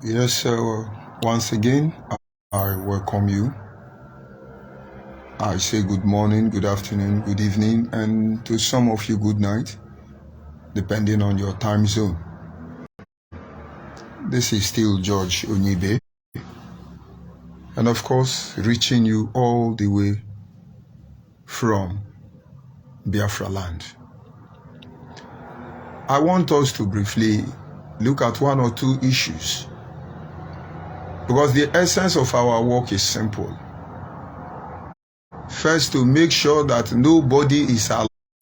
Yes, once again, I welcome you. I say good morning, good afternoon, good evening, and to some of you, good night, depending on your time zone. This is still George ONYIBE, and of course, reaching you all the way from Biafra land. I want us to briefly look at one or two issues, because the essence of our work is simple. First, to make sure that nobody is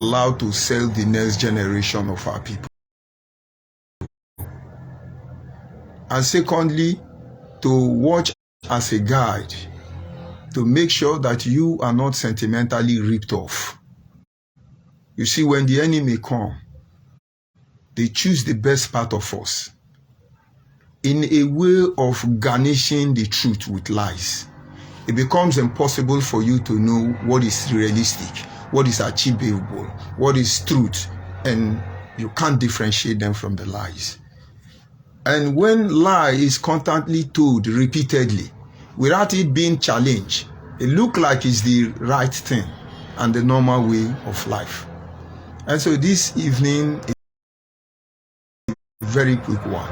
allowed to sell the next generation of our people. And secondly, to watch as a guide to make sure that you are not sentimentally ripped off. You see, when the enemy come, they choose the best part of us in a way of garnishing the truth with lies. It becomes impossible for you to know what is realistic, what is achievable, what is truth, and you can't differentiate them from the lies. And when lie is constantly told repeatedly, without it being challenged, it looks like it's the right thing and the normal way of life. And so this evening is a very quick one.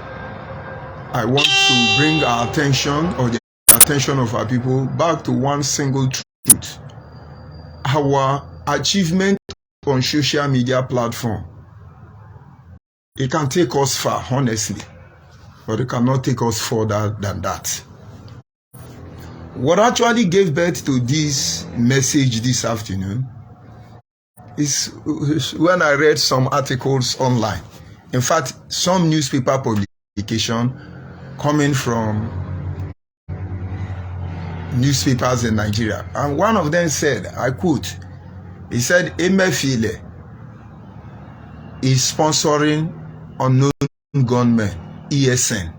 I want to bring our attention, or the attention of our people, back to one single truth. Our achievement on social media platform, it can take us far, honestly, but it cannot take us further than that. What actually gave birth to this message this afternoon is when I read some articles online. In fact, some newspaper publication coming from newspapers in Nigeria. And one of them said, I quote, he said, Emefiele is sponsoring unknown gunmen, ESN.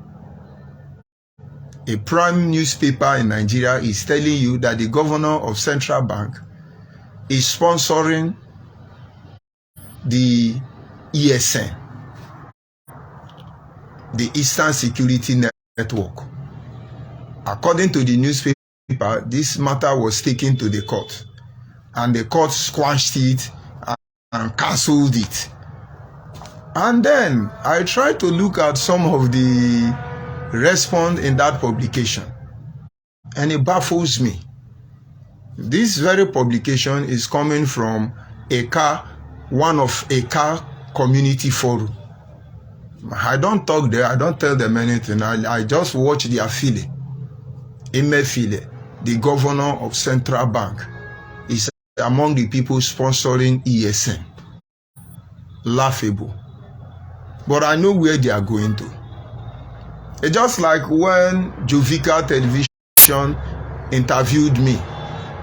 A prime newspaper in Nigeria is telling you that the governor of Central Bank is sponsoring the ESN, the Eastern Security Network. According to the newspaper, this matter was taken to the court, and the court squashed it and cancelled it. And then I tried to look at some of the response in that publication, and it baffles me. This very publication is coming from one of car community forum. I don't talk there, I don't tell them anything, I just watch their feeling. Emefiele, the governor of Central Bank, is among the people sponsoring ESN. Laughable. But I know where they are going to. It's just like when Jovica Television interviewed me,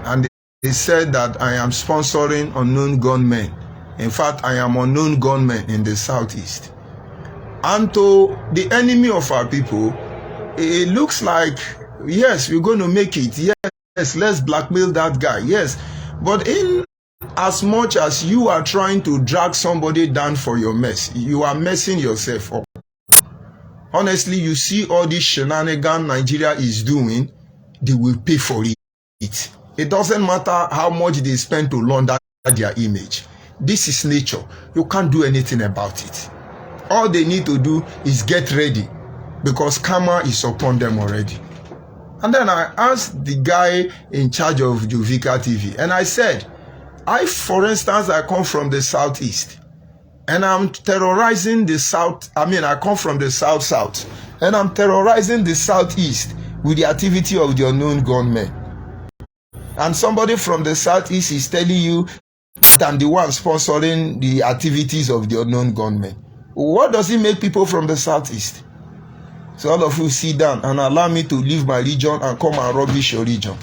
and they said that I am sponsoring unknown gunmen. In fact, I am unknown gunmen in the southeast. And to the enemy of our people, it looks like, yes, we're going to make it. Yes, let's blackmail that guy. Yes, but in as much as you are trying to drag somebody down for your mess, you are messing yourself up. Honestly, you see all this shenanigan Nigeria is doing, they will pay for it. It doesn't matter how much they spend to launder their image. This is nature. You can't do anything about it. All they need to do is get ready, because karma is upon them already. And then I asked the guy in charge of Jovica TV, and I said, for instance, I come from the southeast, and I'm terrorizing the south. I come from the south, and I'm terrorizing the southeast with the activity of the unknown gunmen. And somebody from the southeast is telling you that I'm the one sponsoring the activities of the unknown gunmen. What does it make people from the southeast? So all of you sit down and allow me to leave my region and come and rubbish your region.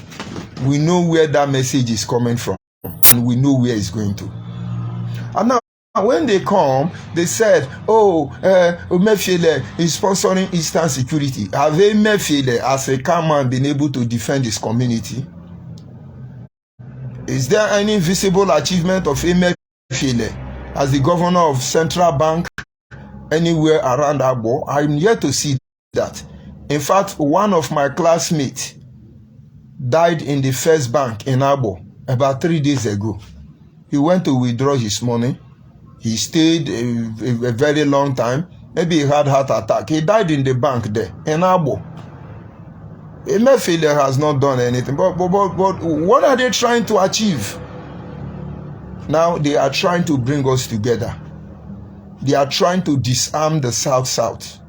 We know where that message is coming from, and we know where it's going to. And now, when they come, they said, Emefiele is sponsoring Eastern Security. Have Emefiele, as a calm man, been able to defend his community? Is there any visible achievement of Emefiele as the governor of Central Bank anywhere around Abo? I'm yet to see that. In fact, one of my classmates died in the First Bank in Abo about 3 days ago. He went to withdraw his money. He stayed a very long time. Maybe he had heart attack. He died in the bank there in Abo. Emefiele has not done anything. But what are they trying to achieve? Now they are trying to bring us together. They are trying to disarm the South.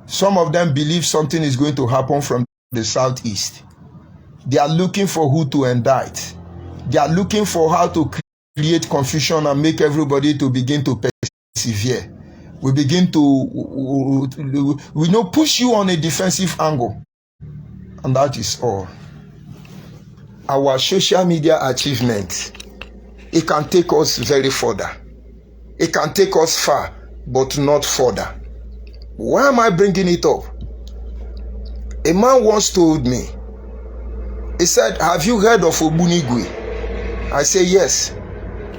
Some of them believe something is going to happen from the Southeast. They are looking for who to indict. They are looking for how to create confusion and make everybody to begin to persevere. We begin to push you on a defensive angle. And that is all. Our social media achievement, it can take us very further. It can take us far, but not further. Why am I bringing it up? A man once told me, he said, have you heard of ONYIBE? I say, yes.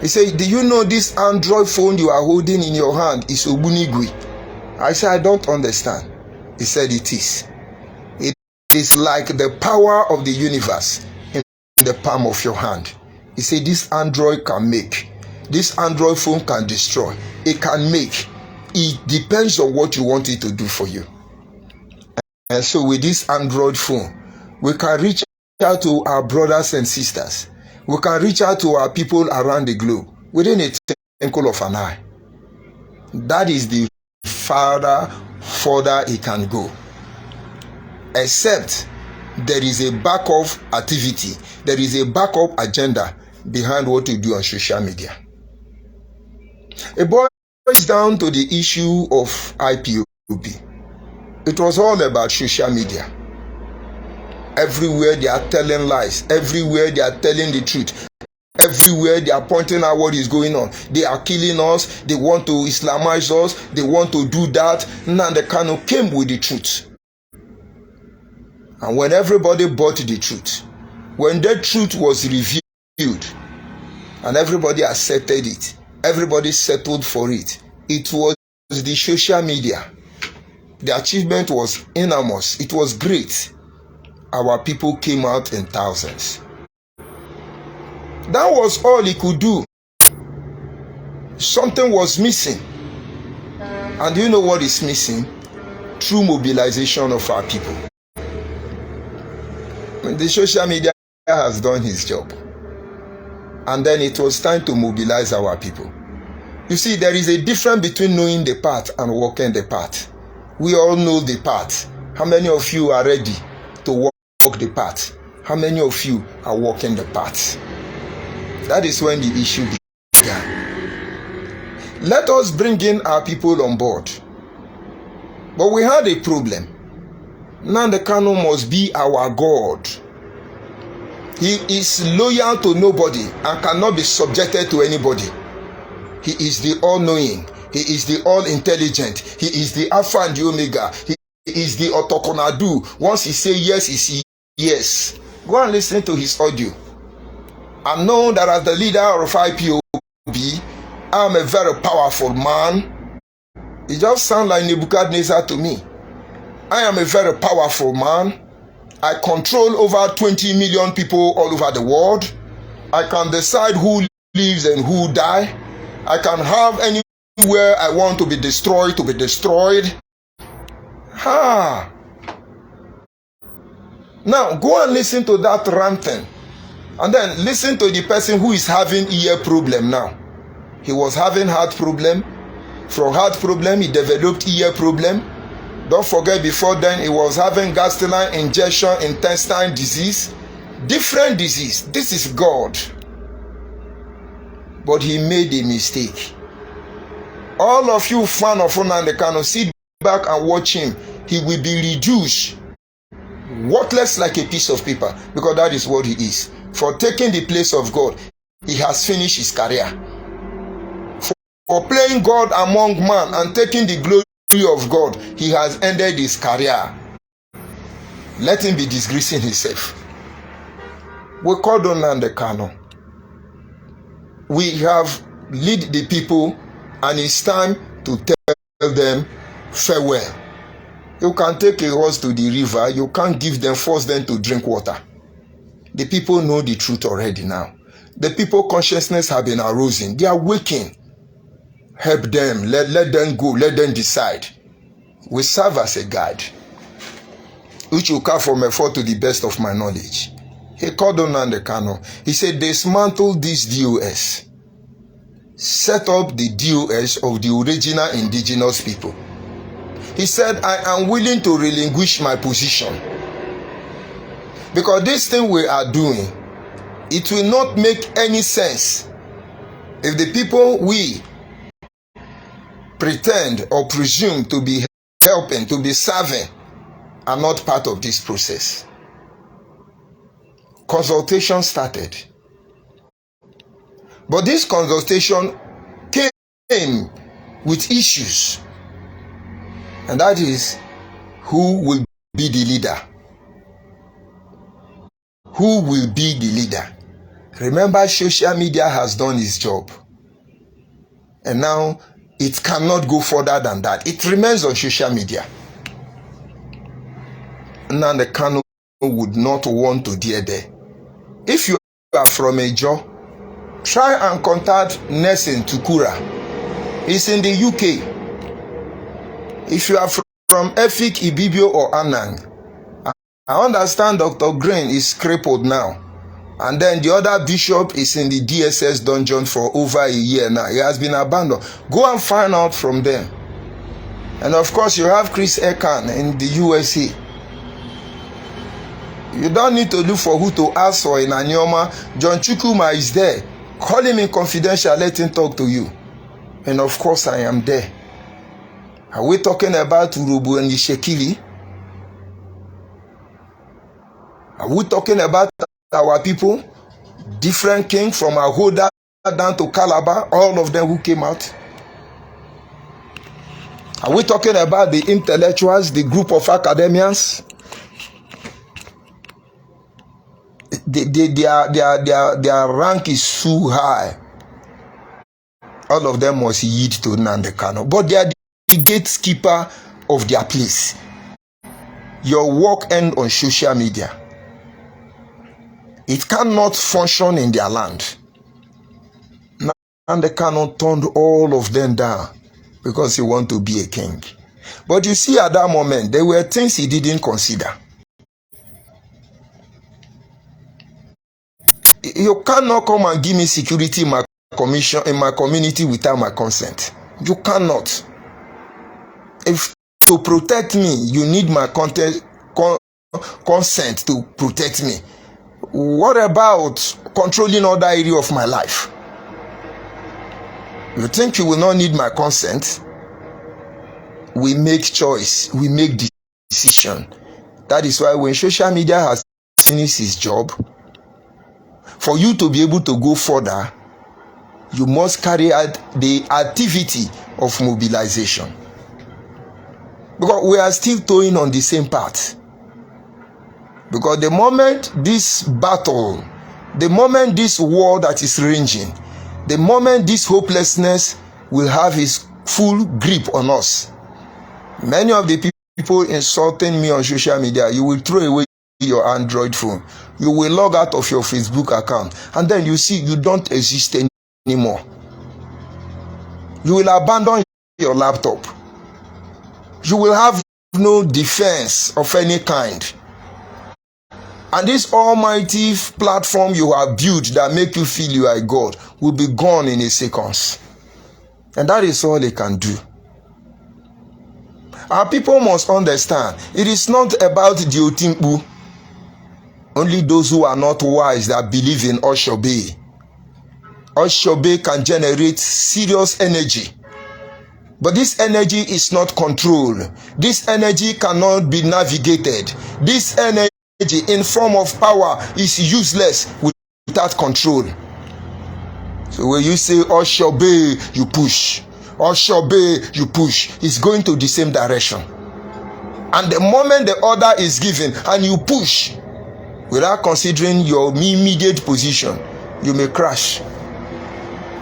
He said, do you know this Android phone you are holding in your hand is ONYIBE? I said, I don't understand. He said, it is. It is like the power of the universe in the palm of your hand. He said, this Android can make. This Android phone can destroy. It can make. It depends on what you want it to do for you. And so with this Android phone, we can reach out to our brothers and sisters. We can reach out to our people around the globe within a twinkle of an eye. That is the further it can go. Except there is a backup activity, there is a backup agenda behind what you do on social media. It boils down to the issue of IPOB. It was all about social media. Everywhere they are telling lies. Everywhere they are telling the truth. Everywhere they are pointing out what is going on. They are killing us. They want to Islamize us. They want to do that. Nnamdi Kanu came with the truth. And when everybody bought the truth, when that truth was revealed, and everybody accepted it, everybody settled for it, it was the social media. The achievement was enormous. It was great. Our people came out in thousands. That was all he could do. Something was missing. And do you know what is missing? True mobilization of our people. The social media has done his job. And then it was time to mobilize our people. You see, there is a difference between knowing the path and walking the path. We all know the path. How many of you are ready to walk the path? How many of you are walking the path? That is when the issue began. Let us bring in our people on board. But we had a problem. Nnamdi Kanu must be our God. He is loyal to nobody and cannot be subjected to anybody. He is the all-knowing. He is the all-intelligent. He is the Alpha and the Omega. He is the Otokonadu. Once he says yes, he says yes. Go and listen to his audio. I know that as the leader of IPOB, I am a very powerful man. It just sounds like Nebuchadnezzar to me. I am a very powerful man. I control over 20 million people all over the world. I can decide who lives and who die. I can have anywhere I want to be destroyed. Now go and listen to that ranting. And then listen to the person who is having ear problem now. He was having heart problem. From heart problem, he developed ear problem. Don't forget, before then, he was having gastric injection, intestine disease. Different disease. This is God. But he made a mistake. All of you fan of Nnamdi Kanu, sit back and watch him. He will be reduced, worthless like a piece of paper, because that is what he is. For taking the place of God, he has finished his career. For playing God among man and taking the glory of God, he has ended his career. Let him be disgracing himself. We called on Nnamdi Kanu. We have lead the people, and it's time to tell them farewell. You can take a horse to the river. You can't force them to drink water. The people know the truth already now. The people consciousness have been arousing. They are waking. Help them. Let them go. Let them decide. We serve as a guide, which will come from effort to the best of my knowledge. He called on Nnamdi Kanu. He said, dismantle this DOS. Set up the DOS of the original indigenous people. He said, I am willing to relinquish my position. Because this thing we are doing, it will not make any sense if the people we pretend or presume to be helping, to be serving, are not part of this process. Consultation started. But this consultation came with issues. And that is, who will be the leader? Who will be the leader? Remember, social media has done its job. And now, it cannot go further than that. It remains on social media. Nnamdi Kanu would not want to dare there. If you are from Ejo, try and contact Nelson Tukura. He's in the UK. If you are from Efik, Ibibio or Anang, I understand Dr. Green is crippled now. And then the other bishop is in the DSS dungeon for over a year now. He has been abandoned. Go and find out from them. And of course, you have Chris Ekan in the USA. You don't need to look for who to ask for in Anyoma. John Chukwuma is there. Call him in confidential. Let him talk to you. And of course, I am there. Are we talking about Urubu and Ishekili? Are we talking about our people? Different king from Ahoda down to Calabar, all of them who came out? Are we talking about the intellectuals, the group of academians? Their rank is so high. All of them must yield to Nnamdi Kanu. But they are the gatekeeper of their place. Your work ends on social media. It cannot function in their land. Nnamdi Kanu turned all of them down because he wanted to be a king. But you see, at that moment, there were things he didn't consider. You cannot come and give me security in my community without my consent. You cannot. If to protect me, you need my consent to protect me. What about controlling other area of my life? You think you will not need my consent? We make choice. We make decision. That is why when social media has finished its job, for you to be able to go further, you must carry out the activity of mobilization. Because we are still towing on the same path. Because the moment this battle, the moment this war that is raging, the moment this hopelessness will have its full grip on us, many of the people insulting me on social media, you will throw away your Android phone. You will log out of your Facebook account. And then you see you don't exist anymore. You will abandon your laptop. You will have no defense of any kind. And this almighty platform you have built that make you feel you are God will be gone in a second. And that is all they can do. Our people must understand, it is not about the Otimpu. Only those who are not wise that believe in Oshobe. Oshobe can generate serious energy. But this energy is not controlled. This energy cannot be navigated. This energy in form of power is useless without control. So when you say Oshobe, you push. Oshobe, you push. It's going to the same direction. And the moment the order is given and you push, without considering your immediate position, you may crash.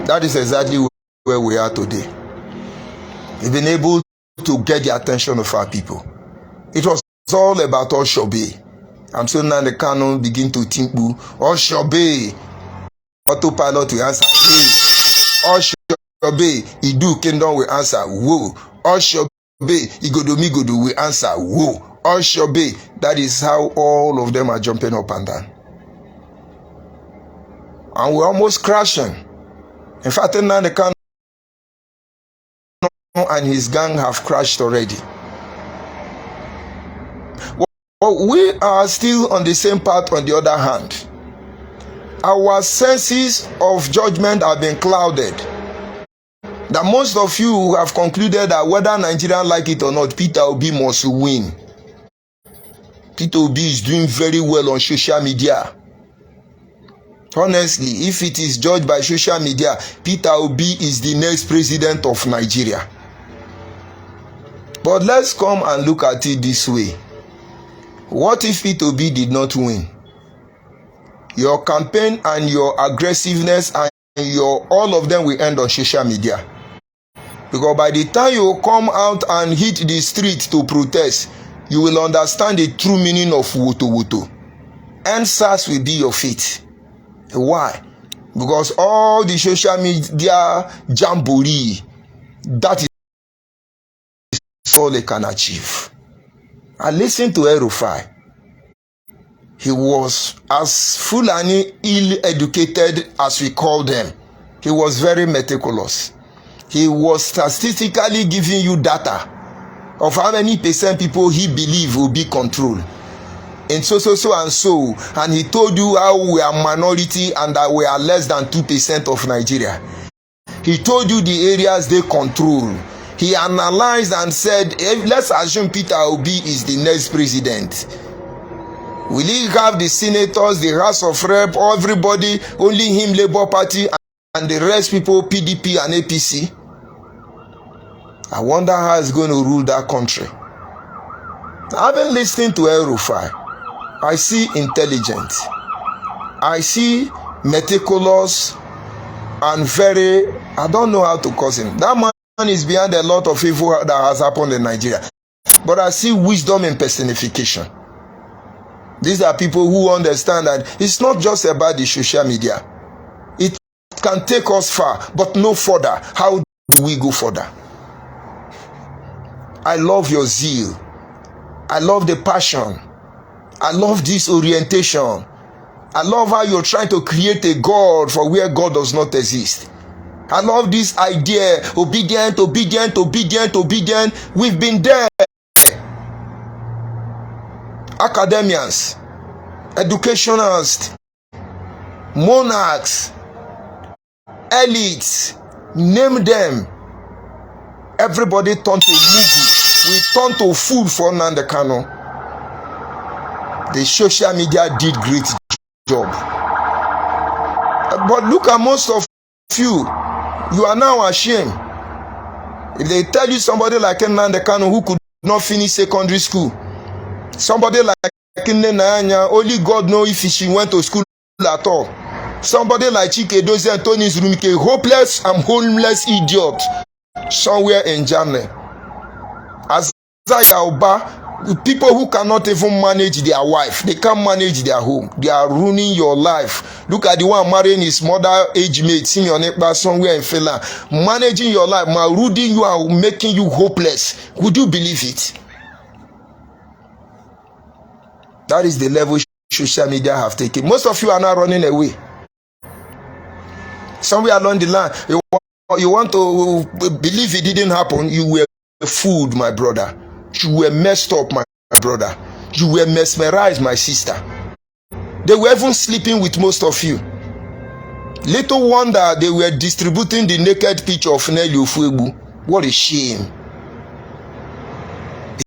That is exactly where we are today. We've been able to get the attention of our people. It was all about Oshobe. And so now the canon begin to think, Oshobe, autopilot will answer, hey. Oshobe, Idu Kingdom will answer, whoa. Oshobe, Igodomigodo will answer, whoa. Oshobe. That is how all of them are jumping up and down. And we're almost crashing. In fact, now the canon and his gang have crashed already. But we are still on the same path on the other hand. Our senses of judgment have been clouded. That most of you have concluded that whether Nigerians like it or not, Peter Obi must win. Peter Obi is doing very well on social media. Honestly, if it is judged by social media, Peter Obi is the next president of Nigeria. But let's come and look at it this way. What if Peter Obi did not win? Your campaign and your aggressiveness and your all of them will end on social media. Because by the time you come out and hit the street to protest, you will understand the true meaning of woto woto. NSAS will be your fate. Why? Because all the social media jamboree, that is all they can achieve. I listened to El-Rufai. He was as Fulani ill-educated as we call them. He was very meticulous. He was statistically giving you data of how many percent people he believed will be controlled. And so. And he told you how we are minority and that we are less than 2% of Nigeria. He told you the areas they control. He analyzed and said, let's assume Peter Obi is the next president. Will he have the senators, the House of Rep, everybody, only him, Labour Party, and the rest people, PDP and APC? I wonder how he's going to rule that country. I've been listening to El-Rufai. I see intelligent. I see meticulous and very, I don't know how to call him. That man is behind a lot of evil that has happened in Nigeria. But I see wisdom in personification. These are people who understand that it's not just about the social media. It can take us far, but no further. How do we go further? I love your zeal. I love the passion. I love this orientation. I love how you're trying to create a God for where God does not exist. I love this idea, obedient. We've been there. Academians, educationalists, monarchs, elites, name them. Everybody turned to Mugu. We turned to fool for Nnamdi Kanu. The social media did great job. But look at most of you. You are now ashamed. If they tell you somebody like Nnamdi Kanu who could not finish secondary school, somebody like Nanya, only God knows if she went to school at all. Somebody like Chike Edozie and Tony Zurumike, hopeless and homeless idiot, somewhere in Germany. As Oba, people who cannot even manage their wife, they can't manage their home. They are ruining your life. Look at the one marrying his mother age mate, senior neighbor somewhere in Finland. Managing your life, marauding you and making you hopeless. Would you believe it? That is the level social media have taken. Most of you are now running away. Somewhere along the line, you want to believe it didn't happen. You were fooled, my brother. You were messed up, my brother. You were mesmerized, my sister. They were even sleeping with most of you. Little wonder they were distributing the naked picture of Nelly Ofuegbu. What a shame.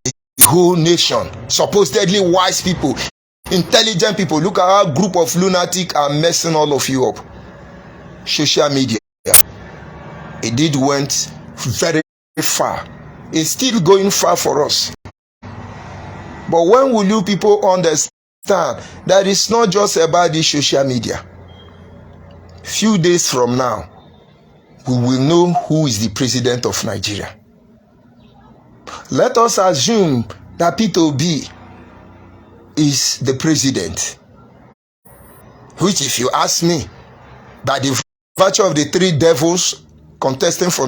The whole nation, supposedly wise people, intelligent people, look at how a group of lunatics are messing all of you up. Social media. It did went very far. It's still going far for us. But when will you people understand that it's not just about the social media? Few days from now, we will know who is the president of Nigeria. Let us assume that Peter Obi is the president. Which, if you ask me, by the virtue of the three devils contesting for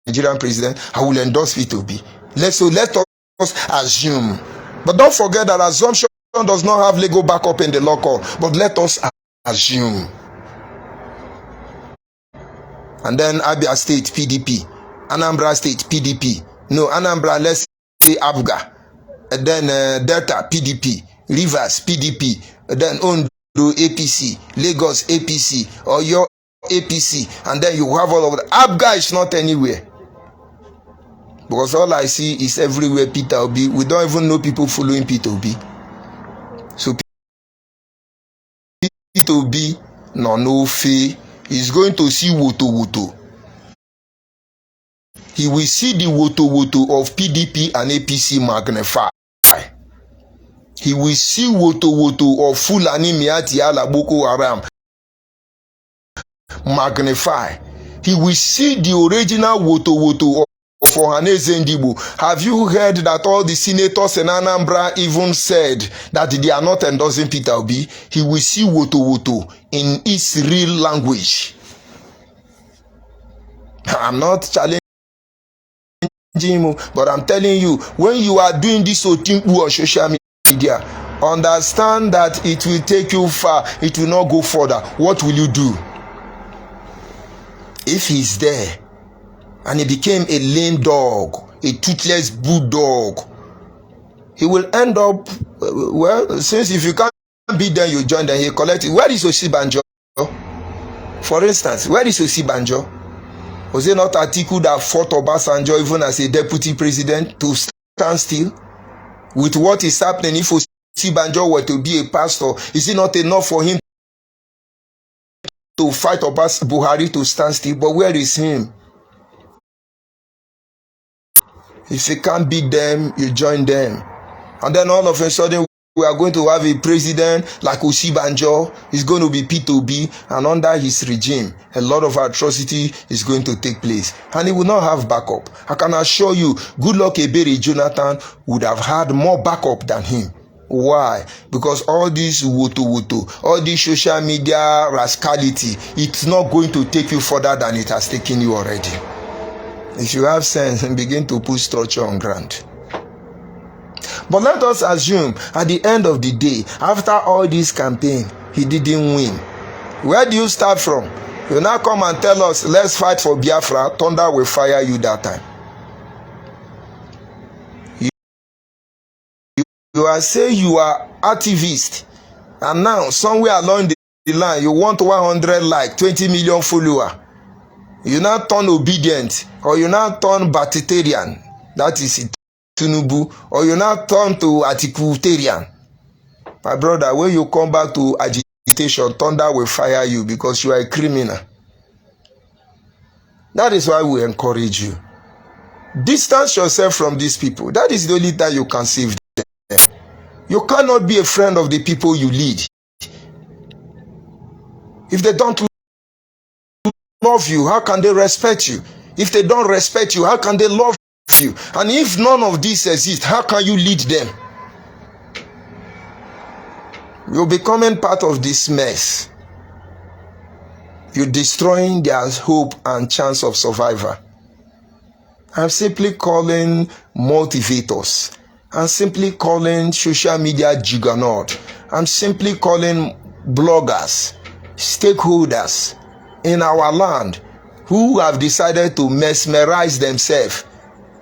Nigerian president, I will endorse Peter Obi. Let us assume. But don't forget that assumption does not have legal backup in the law court. But let us assume. And then Abia State, PDP. Anambra State, PDP. No, Anambra, let's say Abga. And then Delta, PDP. Rivers, PDP. And then Ondo, APC. Lagos, APC. Oyo, APC. And then you have all of that. Abga is not anywhere. Because all I see is everywhere Peter Obi. We don't even know people following Peter Obi. So Peter Obi, no fee. He's going to see woto. He will see the woto of PDP and APC magnify. He will see woto of Fulani Miati Ala Boko Haram magnify. He will see the original woto of Ohanaeze Ndigbo. Have you heard that all the senators in Anambra even said that they are not endorsing Peter Obi? He will see woto in its real language. I'm not challenging him, but I'm telling you, when you are doing this otimpu on social media, understand that it will take you far. It will not go further. What will you do? If he's there and he became a lame dog, a toothless bulldog, he will end up, well, since if you can't be there, you join them, he collect it. Where is Osibanjo? For instance, where is Osibanjo? Was it not Atiku that fought Obasanjo even as a deputy president to stand still? With what is happening, if Osibanjo were to be a pastor, is it not enough for him to fight Buhari to stand still? But where is him? If you can't beat them, you join them. And then all of a sudden, we are going to have a president like Osibanjo. He's going to be Peter Obi, and under his regime, a lot of atrocity is going to take place. And he will not have backup. I can assure you, Goodluck Ebere Jonathan would have had more backup than him. Why? Because all this woto, all this social media rascality, it's not going to take you further than it has taken you already. If you have sense, and begin to put structure on ground. But let us assume at the end of the day, after all this campaign, he didn't win. Where do you start from? You now come and tell us, let's fight for Biafra. Thunder will fire you that time. You are saying you are activist, and now somewhere along the line you want 100 like 20 million follower. You now turn obedient, or you now turn Batitarian. That is it. Tinubu, or you now turn to Atikutarian. My brother, when you come back to agitation, thunder will fire you because you are a criminal. That is why we encourage you. Distance yourself from these people. That is the only time you can save them. You cannot be a friend of the people you lead. If they don't love you, how can they respect you? If they don't respect you, how can they love you? And if none of this exists, how can you lead them? You're becoming part of this mess. You're destroying their hope and chance of survival. I'm simply calling motivators. I'm simply calling social media juggernaut. I'm simply calling bloggers, stakeholders in our land who have decided to mesmerize themselves.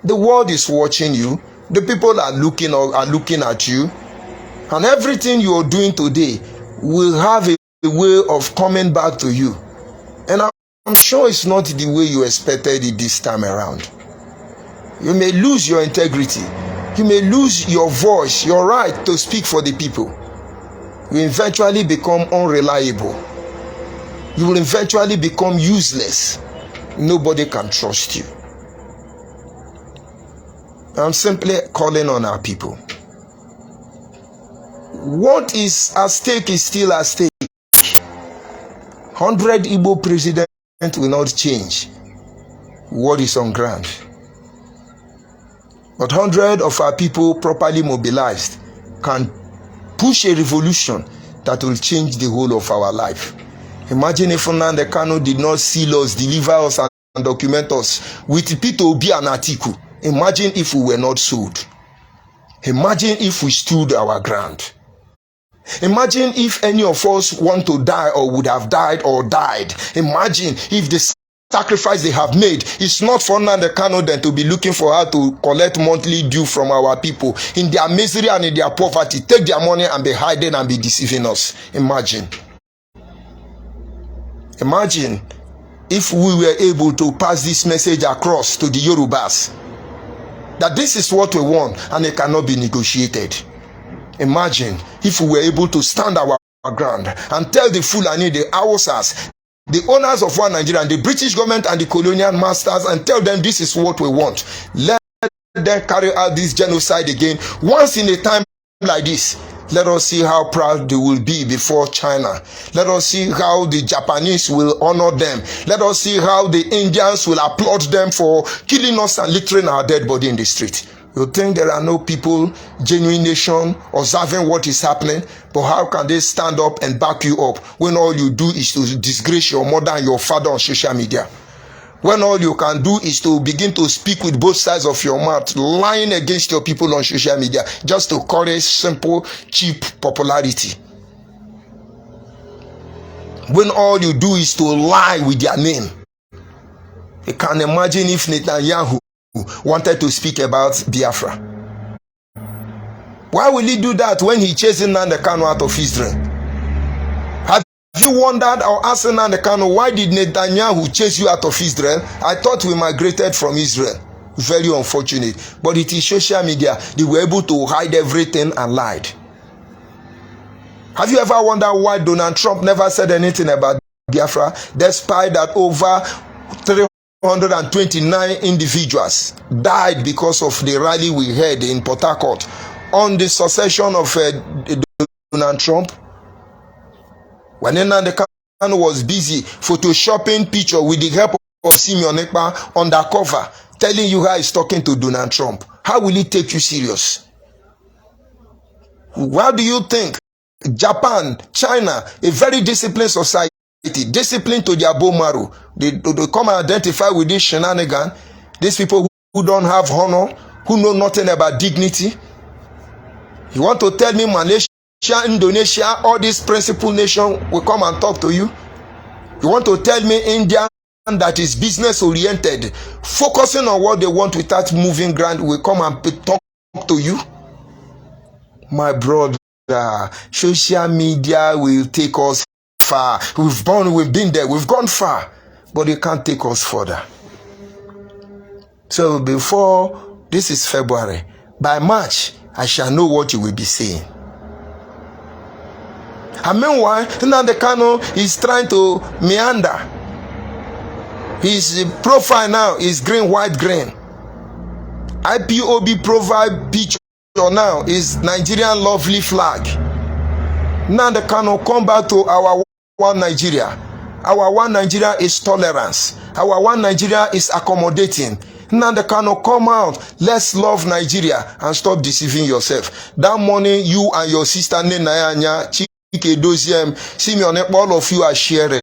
The world is watching you. The people are looking at you. And everything you are doing today will have a way of coming back to you. And I'm sure it's not the way you expected it this time around. You may lose your integrity. You may lose your voice, your right to speak for the people. You will eventually become unreliable. You will eventually become useless. Nobody can trust you. I'm simply calling on our people. What is at stake is still at stake. 100 Igbo president will not change what is on ground. But hundreds of our people properly mobilized can push a revolution that will change the whole of our life. Imagine if Nnamdi Kanu did not seal us, deliver us, and document us with Peter Obi and Atiku. Imagine if we were not sold. Imagine if we stood our ground. Imagine if any of us want to die or would have died or died. Imagine if the sacrifice they have made is not for Nnamdi Kanu then to be looking for how to collect monthly due from our people in their misery and in their poverty, take their money and be hiding and be deceiving us. Imagine. Imagine if we were able to pass this message across to the Yorubas that this is what we want and it cannot be negotiated. Imagine if we were able to stand our ground and tell the Fulani, the Hausas, the owners of one Nigeria, and the British government and the colonial masters, and tell them this is what we want. Let them carry out this genocide again once in a time like this. Let us see how proud they will be before China. Let us see how the Japanese will honor them. Let us see how the Indians will applaud them for killing us and littering our dead body in the street. You think there are no people, genuine nation, observing what is happening? But how can they stand up and back you up when all you do is to disgrace your mother and your father on social media? When all you can do is to begin to speak with both sides of your mouth, lying against your people on social media, just to encourage simple, cheap popularity. When all you do is to lie with their name. You can imagine if Netanyahu wanted to speak about Biafra. Why will he do that when he chasing Nnamdi Kanu out of Israel? Have you wondered or asked Nnamdi Kanu, why did Netanyahu chase you out of Israel? I thought we migrated from Israel. Very unfortunate. But it is social media. They were able to hide everything and lied. Have you ever wondered why Donald Trump never said anything about Biafra, despite that over 329 individuals died because of the rally we had in Port Harcourt on the succession of Donald Trump? When Nnamdi Kanu was busy photoshopping picture with the help of Simeon Ekpa undercover, telling you how he's talking to Donald Trump, how will he take you serious? What do you think? Japan, China, a very disciplined society, disciplined to their bone marrow. They come and identify with this shenanigan. These people who don't have honor, who know nothing about dignity. You want to tell me Malaysia, Indonesia, all these principal nations will come and talk to you? You want to tell me India, that is business oriented, focusing on what they want without moving ground, will come and talk to you? My brother, social media will take us far. We've been there, we've gone far, but it can't take us further. So before, this is February, by March, I shall know what you will be saying. And meanwhile, Nnamdi Kanu is trying to meander. His profile now is green, white, green. IPOB profile picture now is Nigerian lovely flag. Nnamdi Kanu, come back to our one Nigeria. Our one Nigeria is tolerance. Our one Nigeria is accommodating. Nnamdi Kanu, come out. Let's love Nigeria and stop deceiving yourself. That money you and your sister Nenayanya, Chike Doziem, Simeon, all of you are sharing.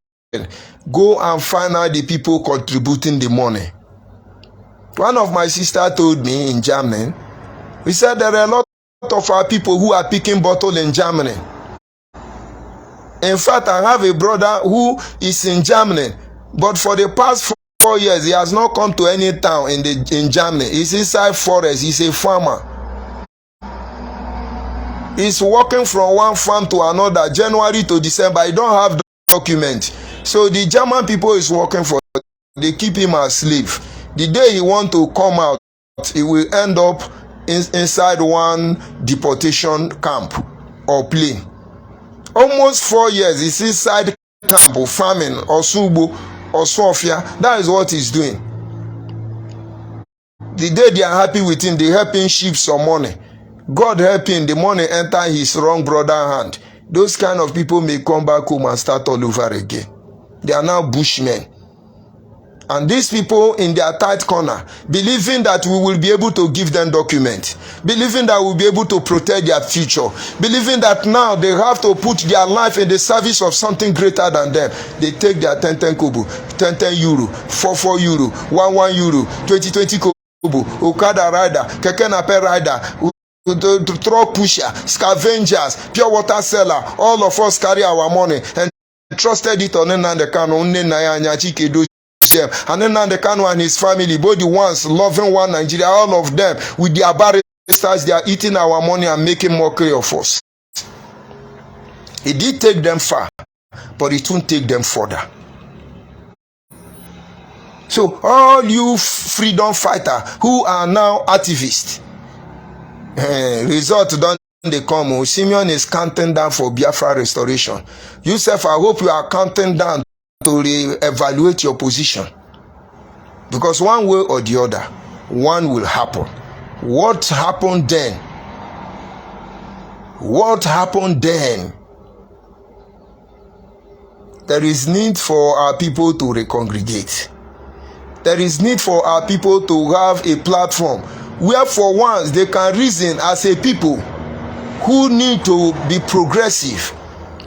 Go and find out the people contributing the money. One of my sisters told me in Germany, we said there are a lot of our people who are picking bottle in Germany. In fact, I have a brother who is in Germany, but for the past 4 years, he has not come to any town in Germany. He's inside forest. He's a farmer. He's walking from one farm to another, January to December. He don't have document. So the German people is working for, they keep him as slave. The day he want to come out, he will end up inside one deportation camp or plane. Almost 4 years, he's inside camp or farming or Subo or Sofia. That is what he's doing. The day they are happy with him, they help him shift some money. God help him, the money enter his wrong brother hand. Those kind of people may come back home and start all over again. They are now bushmen. And these people in their tight corner, believing that we will be able to give them documents, believing that we'll be able to protect their future, believing that now they have to put their life in the service of something greater than them. They take their 10 kobo, 10 euro, 4 euro, 1 euro, 20 kobo, Okada rider, keke nape rider, truck pusher, scavengers, pure water seller. All of us carry our money and trusted it on Nnamdi Kanu, and then Nnamdi Kanu and his family, both the ones loving one Nigeria, all of them with their barristers, they are eating our money and making mockery of us. It did take them far, but it won't take them further. So all you freedom fighters who are now activists, result don't they come. Simeon is counting down for Biafra restoration. Yourself, I hope you are counting down to re-evaluate your position, because one way or the other, one will happen. What happened then? What happened then? There is need for our people to recongregate. There is need for our people to have a platform where for once they can reason as a people who need to be progressive,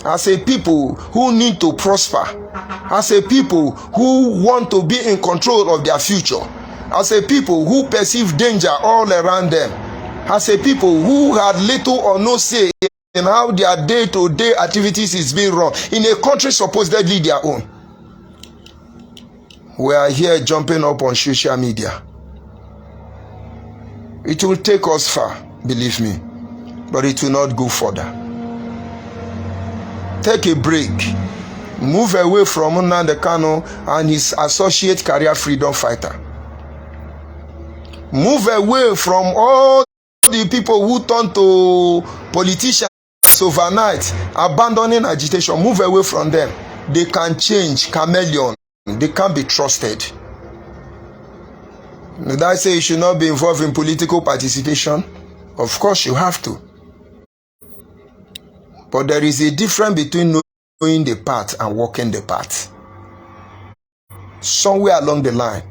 as a people who need to prosper, as a people who want to be in control of their future, as a people who perceive danger all around them, as a people who had little or no say in how their day-to-day activities is being run in a country supposedly their own. We are here jumping up on social media. It will take us far, believe me, but it will not go further. Take a break. Move away from Nnamdi Kanu and his associate career freedom fighter. Move away from all the people who turn to politicians overnight, abandoning agitation. Move away from them. They can change, chameleon. They can't be trusted. Did I say you should not be involved in political participation? Of course you have to. But there is a difference between knowing the path and walking the path. Somewhere along the line,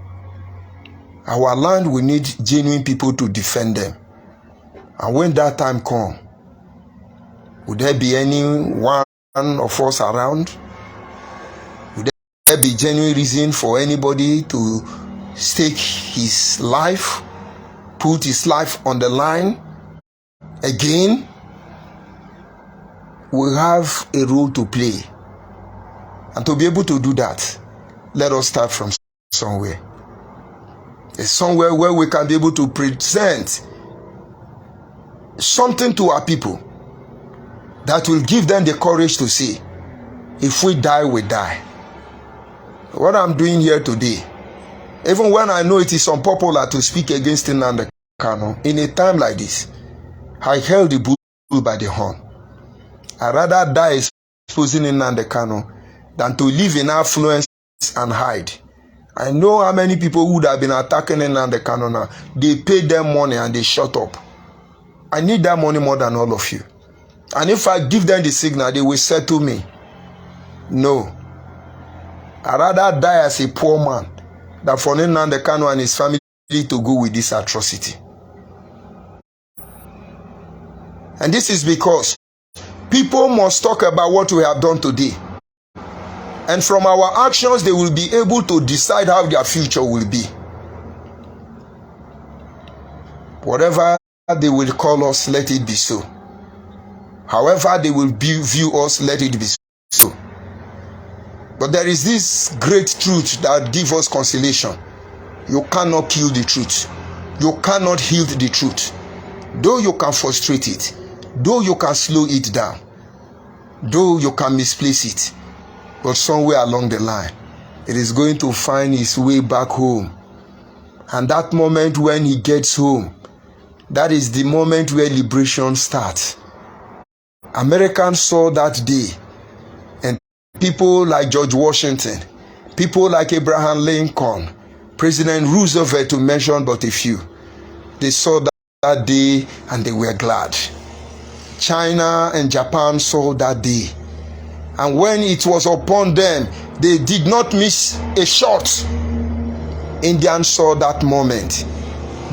our land will need genuine people to defend them. And when that time comes, would there be any one of us around? Would there be genuine reason for anybody to stake his life, put his life on the line again? We have a role to play. And to be able to do that, let us start from somewhere. It's somewhere where we can be able to present something to our people that will give them the courage to say, if we die, we die. What I'm doing here today, even when I know it is unpopular to speak against Nnamdi Kanu, in a time like this, I held the bull by the horn. I'd rather die exposing Nnamdi Kanu than to live in affluence and hide. I know how many people would have been attacking Nnamdi Kanu now. They paid them money and they shut up. I need that money more than all of you. And if I give them the signal, they will settle me. No. I'd rather die as a poor man than for Nnamdi Kanu and his family to go with this atrocity. And this is because people must talk about what we have done today. And from our actions, they will be able to decide how their future will be. Whatever they will call us, let it be so. However they will view us, let it be so. But there is this great truth that gives us consolation. You cannot kill the truth. You cannot heal the truth. Though you can frustrate it, though you can slow it down, though you can misplace it, but somewhere along the line, it is going to find its way back home. And that moment when he gets home, that is the moment where liberation starts. Americans saw that day, and people like George Washington, people like Abraham Lincoln, President Roosevelt, to mention but a few, they saw that day and they were glad. China and Japan saw that day, and when it was upon them, they did not miss a shot Indians saw that moment,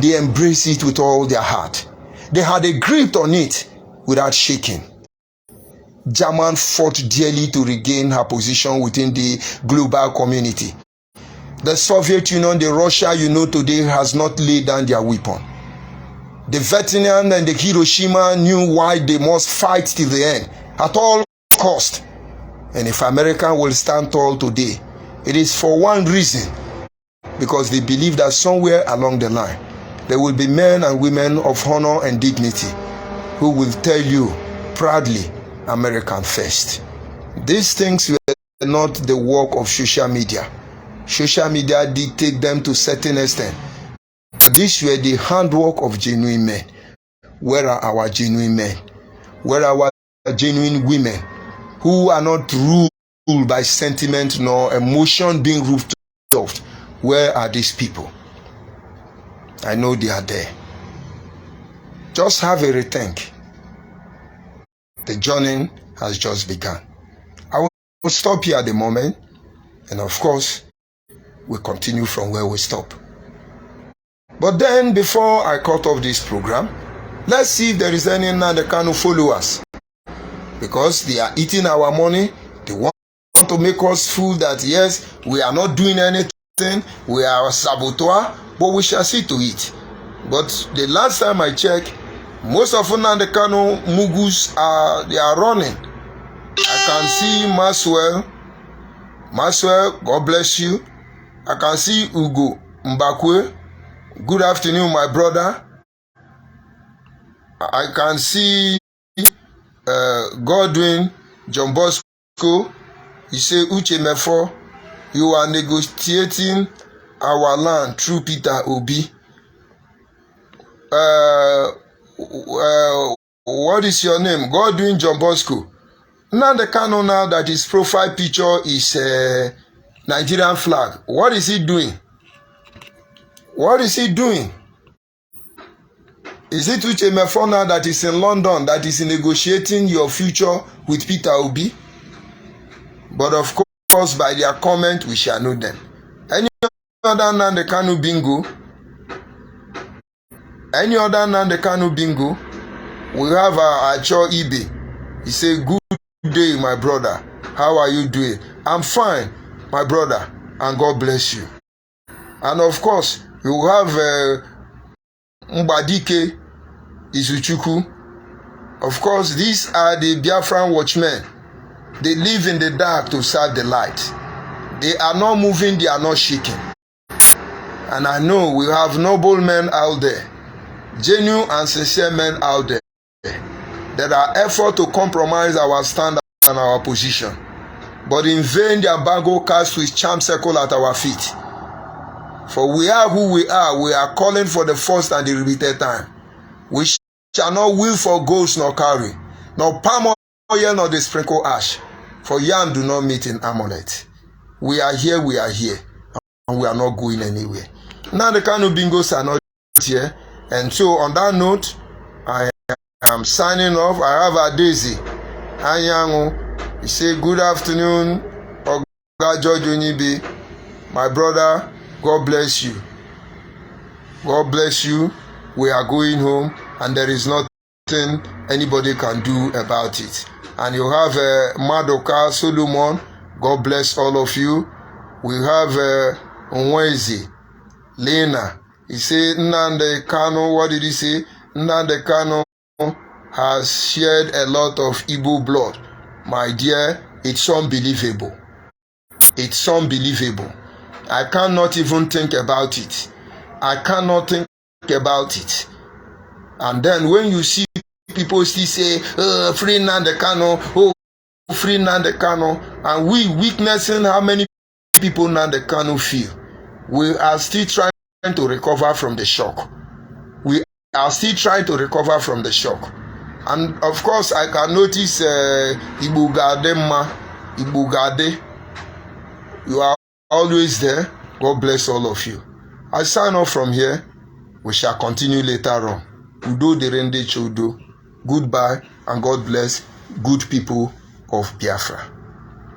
they embraced it with all their heart. They had a grip on it without shaking. Germany fought dearly to regain her position within the global community. The Soviet Union, the Russia you know today, has not laid down their weapon. The Vietnam and the Hiroshima knew why they must fight till the end, at all cost. And if America will stand tall today, it is for one reason, because they believe that somewhere along the line, there will be men and women of honor and dignity who will tell you proudly, American first. These things were not the work of social media. Social media did take them to a certain extent. But these were the handwork of genuine men. Where are our genuine men? Where are our genuine women who are not ruled by sentiment nor emotion being roofed off? Where are these people? I know they are there. Just have a rethink. The journey has just begun. I will stop here at the moment, and of course, we'll continue from where we stop. But then, before I cut off this program, let's see if there is any Nnamdi Kanu followers. Because they are eating our money, they want to make us feel that yes, we are not doing anything, we are a saboteur, but we shall see to it. But the last time I checked, most of Nnamdi Kanu mugus they are running. I can see Maswell, God bless you. I can see Ugo Mbakwe. Good afternoon, my brother. I can see Godwin, John Bosco. He say, Uche Mefo, you are negotiating our land through Peter Obi. What is your name? Godwin John Bosco. Nnamdi Kanu now that his profile picture is Nigerian flag. What is he doing? What is he doing? Is it Uche Mefo now that is in London that is negotiating your future with Peter Obi? But of course, by their comment, we shall know them. Any other Nnamdi Kanu bingo? Any other Nnamdi Kanu bingo? We have ONYIBE. He say, good day, my brother. How are you doing? I'm fine, my brother, and God bless you. And of course, you have Mbadike Izuchukwu. Of course, these are the Biafran watchmen. They live in the dark to serve the light. They are not moving, they are not shaking. And I know we have noble men out there, genuine and sincere men out there. There are efforts to compromise our standard and our position. But in vain, their bangle cast with charm circle at our feet. For we are who we are calling for the first and the repeated time. We shall not will for ghosts nor carry, nor palm oil nor the sprinkle ash. For yam do not meet in amulet. We are here, and we are not going anywhere. Now the Kanu bingos are not here. And so on that note, I am signing off. I have a Daisy. Anyango. He say good afternoon, Oga George ONYIBE, my brother. God bless you. God bless you. We are going home, and there is nothing anybody can do about it. And you have Madoka Solomon. God bless all of you. We have Onwezi, Lena. He said, Nnamdi Kanu, what did he say? Nnamdi Kanu has shed a lot of Igbo blood. My dear, it's unbelievable. It's unbelievable. I cannot even think about it. I cannot think about it. And then when you see people still say, free Nnamdi Kanu, free Nnamdi Kanu, and we witnessing how many people Nnamdi Kanu feel, we are still trying to recover from the shock. We are still trying to recover from the shock. And of course, I can notice Ibugade. You are always there. God bless all of you. I sign off from here. We shall continue later on. Udo derende chodo. Goodbye and God bless good people of Biafra.